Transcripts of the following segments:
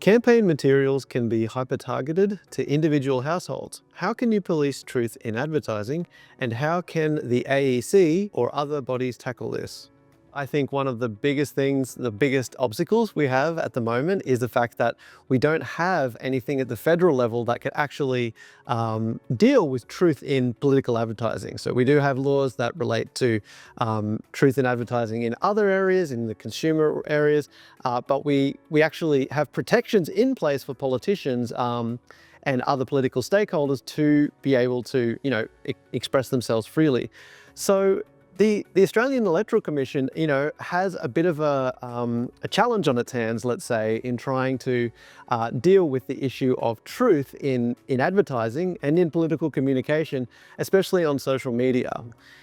Campaign materials can be hyper-targeted to individual households. How can you police truth in advertising, and how can the AEC or other bodies tackle this? I think one of the biggest things, the biggest obstacles we have at the moment is the fact that we don't have anything at the federal level that could actually deal with truth in political advertising. So we do have laws that relate to truth in advertising in other areas, in the consumer areas, but we actually have protections in place for politicians and other political stakeholders to be able to, express themselves freely. So the Australian Electoral Commission, has a bit of a challenge on its hands, let's say, in trying to deal with the issue of truth in advertising and in political communication, especially on social media.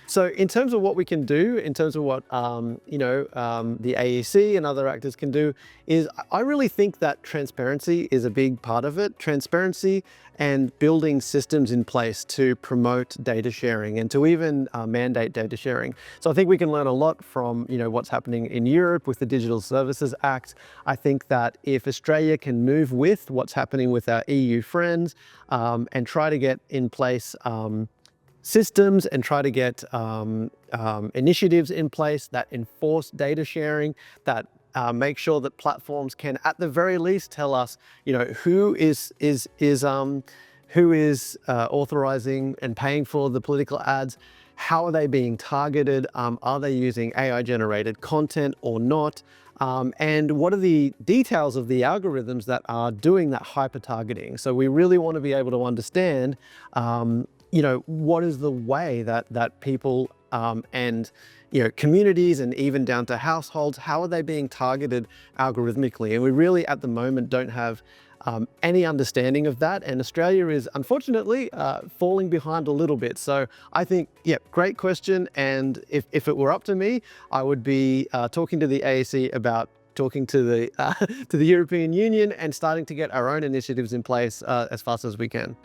So in terms of what we can do, in terms of what the AEC and other actors can do, is I really think that transparency is a big part of it. Transparency and building systems in place to promote data sharing and to even mandate data sharing. So I think we can learn a lot from what's happening in Europe with the Digital Services Act. I think that if Australia can move with what's happening with our EU friends and try to get in place systems and try to get initiatives in place that enforce data sharing, that make sure that platforms can, at the very least, tell us, who is authorizing and paying for the political ads, how are they being targeted, are they using AI-generated content or not, and what are the details of the algorithms that are doing that hyper-targeting. So we really want to be able to understand, what is the way that people and communities and even down to households, how are they being targeted algorithmically? And we really at the moment don't have any understanding of that. And Australia is unfortunately falling behind a little bit. So I think, great question. And if it were up to me, I would be talking to the AEC about talking to the European Union and starting to get our own initiatives in place as fast as we can.